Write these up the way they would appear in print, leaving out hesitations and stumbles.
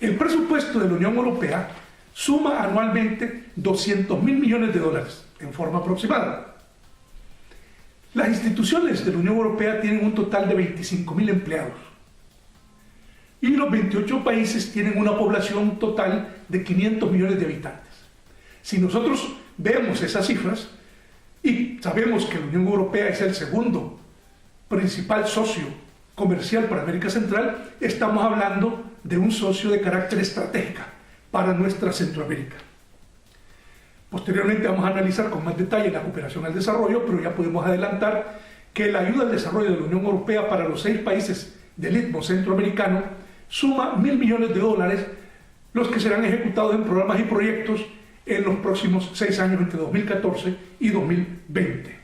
El presupuesto de la Unión Europea suma anualmente 200.000 millones de dólares en forma aproximada. Las instituciones de la Unión Europea tienen un total de 25.000 empleados y los 28 países tienen una población total de 500 millones de habitantes. Si nosotros vemos esas cifras y sabemos que la Unión Europea es el segundo principal socio comercial para América Central, estamos hablando de un socio de carácter estratégico para nuestra Centroamérica. Posteriormente vamos a analizar con más detalle la cooperación al desarrollo, pero ya podemos adelantar que la ayuda al desarrollo de la Unión Europea para los 6 países del Istmo Centroamericano suma 1.000 millones de dólares, los que serán ejecutados en programas y proyectos en los próximos 6 años, entre 2014 y 2020.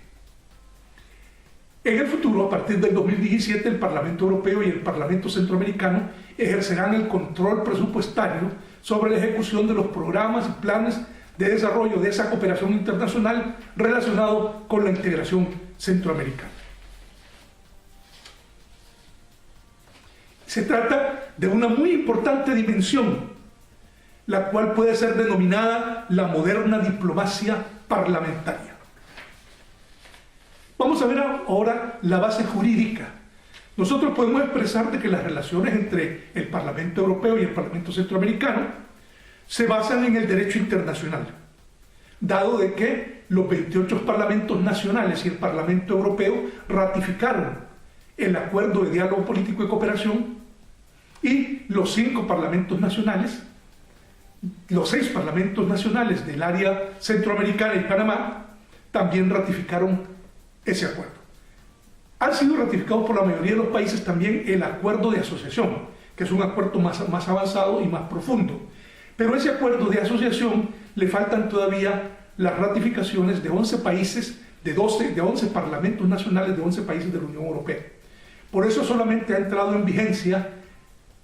En el futuro, a partir del 2017, el Parlamento Europeo y el Parlamento Centroamericano ejercerán el control presupuestario sobre la ejecución de los programas y planes de desarrollo de esa cooperación internacional relacionado con la integración centroamericana. Se trata de una muy importante dimensión, la cual puede ser denominada la moderna diplomacia parlamentaria. Vamos a ver ahora la base jurídica. Nosotros podemos expresar de que las relaciones entre el Parlamento Europeo y el Parlamento Centroamericano se basan en el derecho internacional, dado de que los 28 parlamentos nacionales y el Parlamento Europeo ratificaron el Acuerdo de Diálogo Político y Cooperación y los 5 parlamentos nacionales, los 6 parlamentos nacionales del área centroamericana y Panamá también ratificaron ese acuerdo. Han sido ratificados por la mayoría de los países también el acuerdo de asociación, que es un acuerdo más avanzado y más profundo. Pero ese acuerdo de asociación le faltan todavía las ratificaciones de 11 países, de 11 parlamentos nacionales de 11 países de la Unión Europea. Por eso solamente ha entrado en vigencia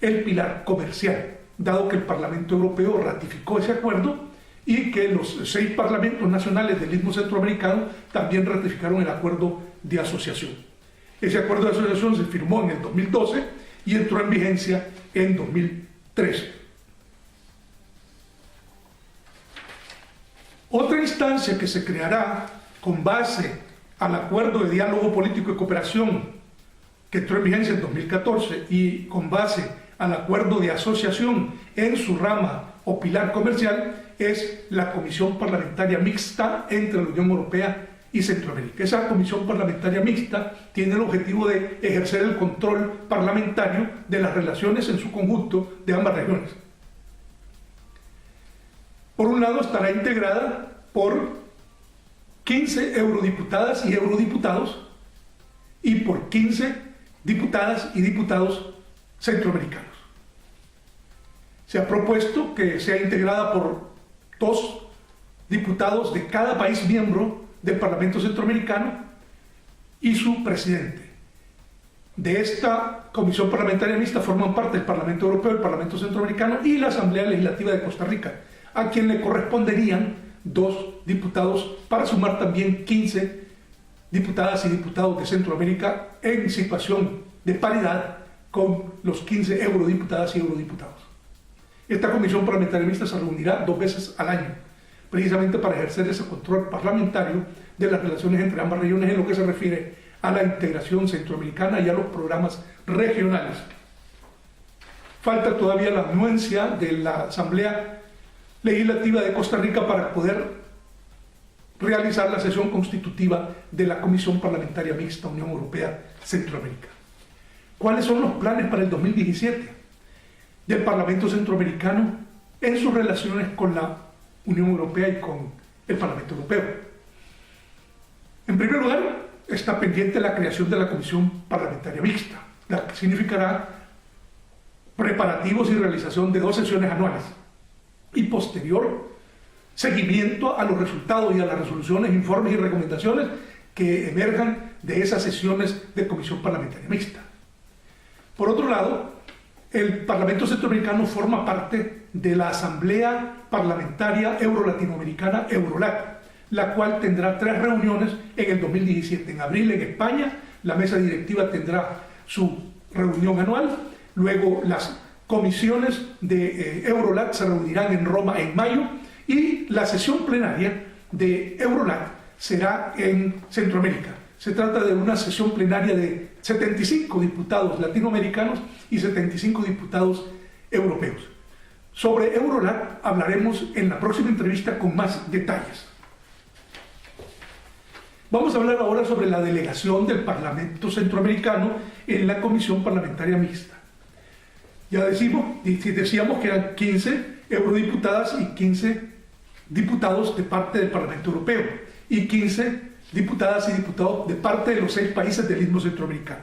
el pilar comercial, dado que el Parlamento Europeo ratificó ese acuerdo y que los 6 parlamentos nacionales del Istmo Centroamericano también ratificaron el acuerdo de asociación. Ese acuerdo de asociación se firmó en el 2012 y entró en vigencia en 2013. Otra instancia que se creará con base al acuerdo de diálogo político y cooperación que entró en vigencia en 2014 y con base al acuerdo de asociación en su rama o pilar comercial es la Comisión Parlamentaria Mixta entre la Unión Europea y Centroamérica. Esa Comisión Parlamentaria Mixta tiene el objetivo de ejercer el control parlamentario de las relaciones en su conjunto de ambas regiones. Por un lado, estará integrada por 15 eurodiputadas y eurodiputados y por 15 diputadas y diputados centroamericanos. Se ha propuesto que sea integrada por 2 diputados de cada país miembro del Parlamento Centroamericano y su presidente. De esta Comisión Parlamentaria Mixta forman parte el Parlamento Europeo, el Parlamento Centroamericano y la Asamblea Legislativa de Costa Rica, a quien le corresponderían 2 diputados para sumar también 15 diputadas y diputados de Centroamérica en situación de paridad con los 15 eurodiputadas y eurodiputados. Esta Comisión Parlamentaria Mixta se reunirá 2 veces al año, precisamente para ejercer ese control parlamentario de las relaciones entre ambas regiones en lo que se refiere a la integración centroamericana y a los programas regionales. Falta todavía la anuencia de la Asamblea Legislativa de Costa Rica para poder realizar la sesión constitutiva de la Comisión Parlamentaria Mixta Unión Europea-Centroamérica. ¿Cuáles son los planes para el 2017 del Parlamento Centroamericano en sus relaciones con la Unión Europea y con el Parlamento Europeo? En primer lugar, está pendiente la creación de la Comisión Parlamentaria Mixta, la que significará preparativos y realización de 2 sesiones anuales y posterior seguimiento a los resultados y a las resoluciones, informes y recomendaciones que emerjan de esas sesiones de Comisión Parlamentaria Mixta. Por otro lado, el Parlamento Centroamericano forma parte de la Asamblea Parlamentaria Euro-Latinoamericana, Eurolat, la cual tendrá 3 reuniones en el 2017. En abril en España, la mesa directiva tendrá su reunión anual, luego las comisiones de Eurolat se reunirán en Roma en mayo y la sesión plenaria de Eurolat será en Centroamérica. Se trata de una sesión plenaria de 75 diputados latinoamericanos y 75 diputados europeos. Sobre Eurolat hablaremos en la próxima entrevista con más detalles. Vamos a hablar ahora sobre la delegación del Parlamento Centroamericano en la Comisión Parlamentaria Mixta. Ya decíamos que eran 15 eurodiputadas y 15 diputados de parte del Parlamento Europeo y 15 diputadas y diputados de parte de los 6 países del Istmo Centroamericano.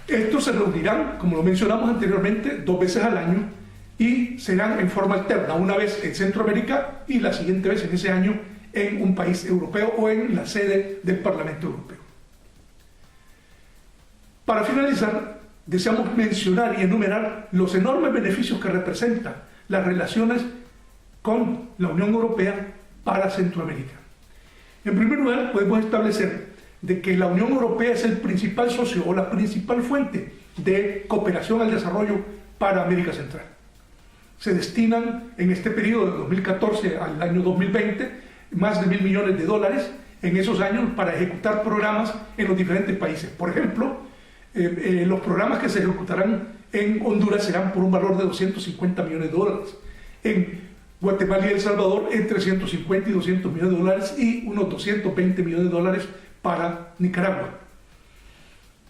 Estos se reunirán, como lo mencionamos anteriormente, 2 veces al año y serán en forma alterna, una vez en Centroamérica y la siguiente vez en ese año en un país europeo o en la sede del Parlamento Europeo. Para finalizar, deseamos mencionar y enumerar los enormes beneficios que representan las relaciones con la Unión Europea para Centroamérica. En primer lugar, podemos establecer de que la Unión Europea es el principal socio o la principal fuente de cooperación al desarrollo para América Central. Se destinan en este periodo de 2014 al año 2020 más de $1.000 millones en esos años para ejecutar programas en los diferentes países. Por ejemplo, los programas que se ejecutarán en Honduras serán por un valor de $250 millones. En Guatemala y El Salvador entre 150 y $200 millones y unos $220 millones para Nicaragua.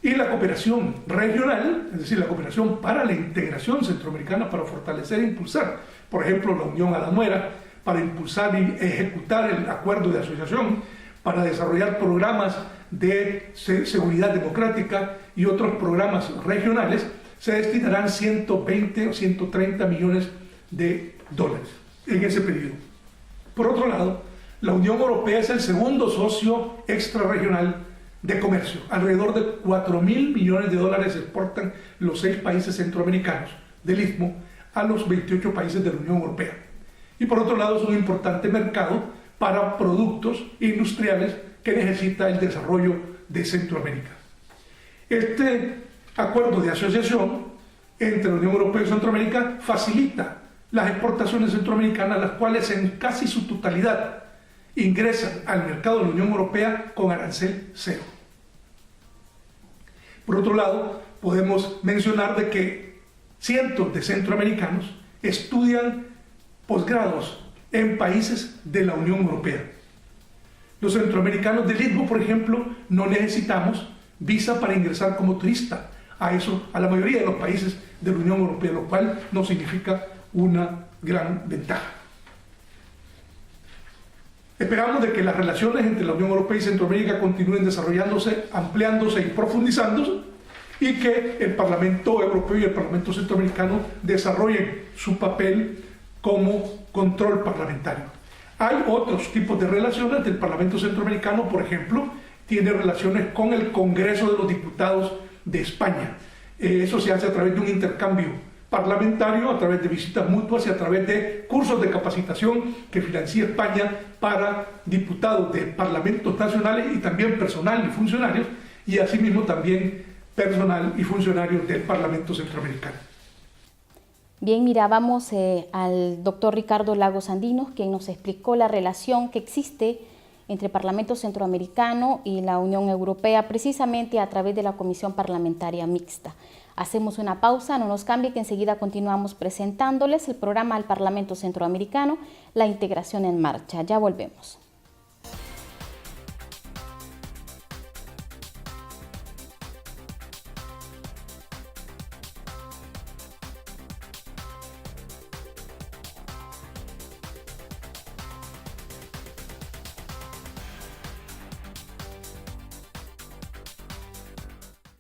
Y la cooperación regional, es decir, la cooperación para la integración centroamericana, para fortalecer e impulsar, por ejemplo, la Unión a la Nuera, para impulsar y ejecutar el acuerdo de asociación, para desarrollar programas de seguridad democrática y otros programas regionales, se destinarán 120 o 130 millones de dólares en ese periodo. Por otro lado, la Unión Europea es el segundo socio extrarregional de comercio. Alrededor de $4.000 millones exportan los 6 países centroamericanos del Istmo a los 28 países de la Unión Europea. Y por otro lado, es un importante mercado para productos industriales que necesita el desarrollo de Centroamérica. Este acuerdo de asociación entre la Unión Europea y Centroamérica facilita las exportaciones centroamericanas, las cuales en casi su totalidad ingresan al mercado de la Unión Europea con arancel cero. Por otro lado, podemos mencionar de que cientos de centroamericanos estudian posgrados en países de la Unión Europea. Los centroamericanos del Istmo, por ejemplo, no necesitamos visa para ingresar como turista a la mayoría de los países de la Unión Europea, lo cual nos significa una gran ventaja. Esperamos de que las relaciones entre la Unión Europea y Centroamérica continúen desarrollándose, ampliándose y profundizándose, y que el Parlamento Europeo y el Parlamento Centroamericano desarrollen su papel como control parlamentario. Hay otros tipos de relaciones del Parlamento Centroamericano, por ejemplo, tiene relaciones con el Congreso de los Diputados de España. Eso se hace a través de un intercambio parlamentario, a través de visitas mutuas y a través de cursos de capacitación que financia España para diputados de parlamentos nacionales y también personal y funcionarios, y asimismo también personal y funcionarios del Parlamento Centroamericano. Bien, mirábamos al doctor Ricardo Lagos Andinos, quien nos explicó la relación que existe entre el Parlamento Centroamericano y la Unión Europea, precisamente a través de la Comisión Parlamentaria Mixta. Hacemos una pausa, no nos cambie, que enseguida continuamos presentándoles el programa del Parlamento Centroamericano, La Integración en Marcha. Ya volvemos.